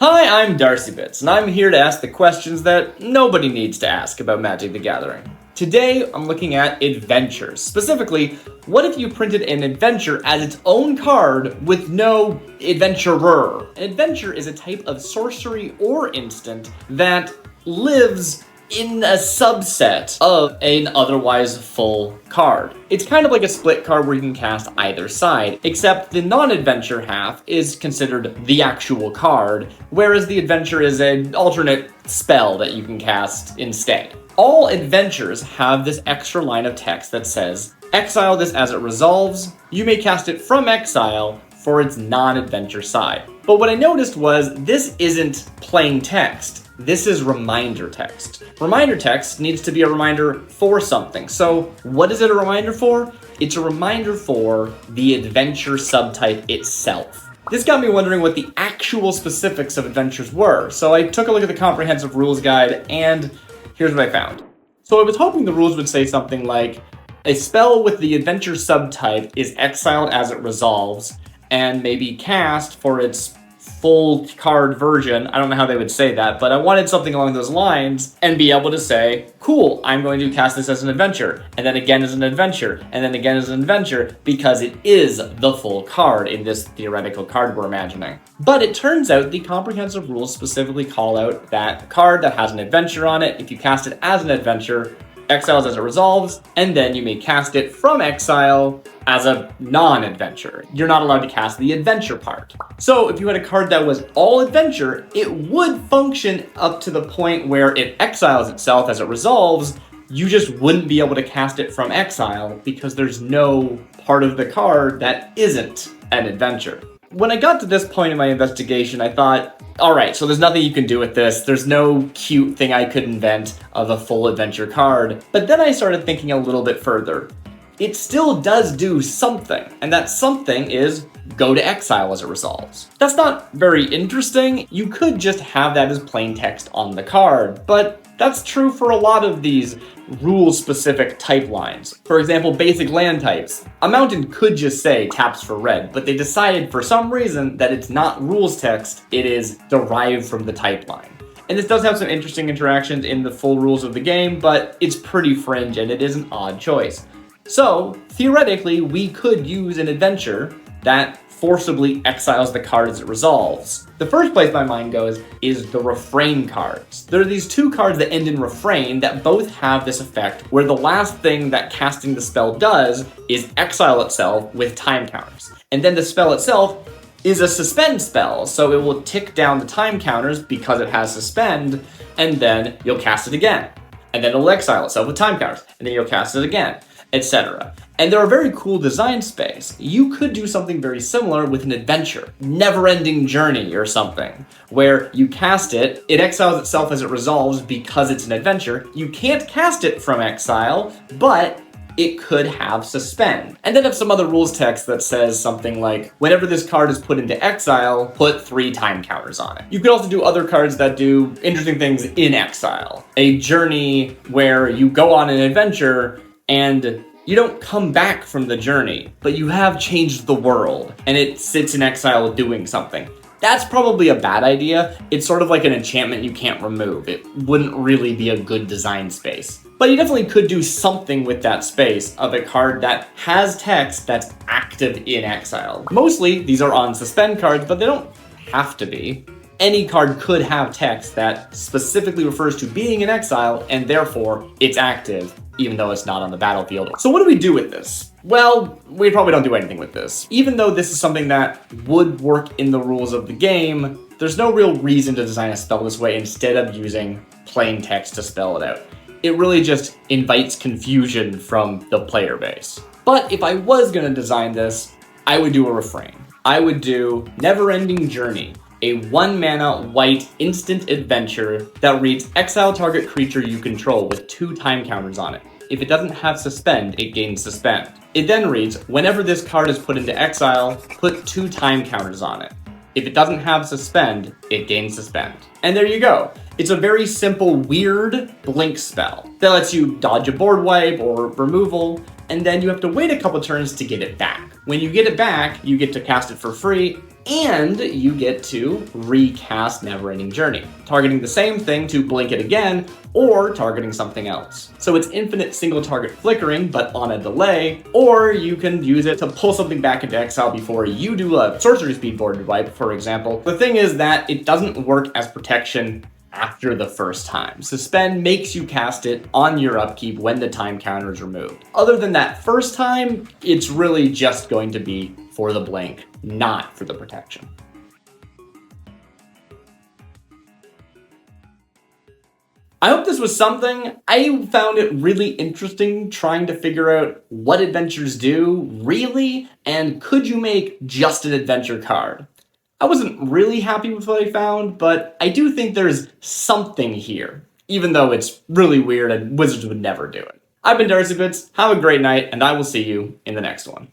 Hi, I'm DarcyBits, and I'm here to ask the questions that nobody needs to ask about Magic the Gathering. Today, I'm looking at adventures. Specifically, what if you printed an adventure as its own card with no adventurer? An adventure is a type of sorcery or instant that lives in a subset of an otherwise full card. It's kind of like a split card where you can cast either side, except the non-adventure half is considered the actual card, whereas the adventure is an alternate spell that you can cast instead. All adventures have this extra line of text that says, exile this as it resolves, you may cast it from exile for its non-adventure side. But what I noticed was this isn't plain text. This is reminder text. Reminder text needs to be a reminder for something. So what is it a reminder for? It's a reminder for the adventure subtype itself. This got me wondering what the actual specifics of adventures were. So I took a look at the comprehensive rules guide and here's what I found. So I was hoping the rules would say something like, a spell with the adventure subtype is exiled as it resolves and may be cast for its full card version. I don't know how they would say that, but I wanted something along those lines and be able to say, cool, I'm going to cast this as an adventure, and then again as an adventure, and then again as an adventure, because it is the full card in this theoretical card we're imagining. But it turns out the comprehensive rules specifically call out that card that has an adventure on it, if you cast it as an adventure, exiles as it resolves, and then you may cast it from exile as a non-adventure. You're not allowed to cast the adventure part. So if you had a card that was all adventure, it would function up to the point where it exiles itself as it resolves. You just wouldn't be able to cast it from exile because there's no part of the card that isn't an adventure. When I got to this point in my investigation, I thought, all right, so there's nothing you can do with this. There's no cute thing I could invent of a full adventure card. But then I started thinking a little bit further. It still does do something, and that something is go to exile as it resolves. That's not very interesting. You could just have that as plain text on the card, but that's true for a lot of these rule-specific type lines. For example, basic land types. A mountain could just say taps for red, but they decided for some reason that it's not rules text, it is derived from the type line. And this does have some interesting interactions in the full rules of the game, but it's pretty fringe and it is an odd choice. So, theoretically, we could use an adventure that forcibly exiles the card as it resolves. The first place my mind goes is the refrain cards. There are these two cards that end in refrain that both have this effect where the last thing that casting the spell does is exile itself with time counters. And then the spell itself is a suspend spell, so it will tick down the time counters because it has suspend, and then you'll cast it again. And then it'll exile itself with time counters, and then you'll cast it again, etc. And they're a very cool design space. You could do something very similar with an adventure, never-ending journey or something, where you cast it, it exiles itself as it resolves because it's an adventure. You can't cast it from exile, but it could have suspend. And then have some other rules text that says something like, whenever this card is put into exile, put 3 time counters on it. You could also do other cards that do interesting things in exile. A journey where you go on an adventure and you don't come back from the journey, but you have changed the world, and it sits in exile doing something. That's probably a bad idea. It's sort of like an enchantment you can't remove. It wouldn't really be a good design space. But you definitely could do something with that space of a card that has text that's active in exile. Mostly, these are on suspend cards, but they don't have to be. Any card could have text that specifically refers to being in exile, and therefore, it's active, even though it's not on the battlefield. So what do we do with this? Well, we probably don't do anything with this. Even though this is something that would work in the rules of the game, there's no real reason to design a spell this way instead of using plain text to spell it out. It really just invites confusion from the player base. But if I was gonna design this, I would do a refrain. I would do Never-Ending Journey, a 1-mana white instant adventure that reads exile target creature you control with 2 time counters on it. If it doesn't have suspend, it gains suspend. It then reads, whenever this card is put into exile, put 2 time counters on it. If it doesn't have suspend, it gains suspend. And there you go. It's a very simple, weird blink spell that lets you dodge a board wipe or removal, and then you have to wait a couple turns to get it back. When you get it back, you get to cast it for free And you get to recast Neverending Journey, targeting the same thing to blink it again, or targeting something else. So it's infinite single target flickering, but on a delay, or you can use it to pull something back into exile before you do a sorcery speed board wipe, for example. The thing is that it doesn't work as protection after the first time. Suspend makes you cast it on your upkeep when the time counter is removed. Other than that first time, it's really just going to be for the blink, not for the protection. I hope this was something. I found it really interesting trying to figure out what adventures do, really, and could you make just an adventure card? I wasn't really happy with what I found, but I do think there's something here, even though it's really weird and Wizards would never do it. I've been Darcy Bits, have a great night, and I will see you in the next one.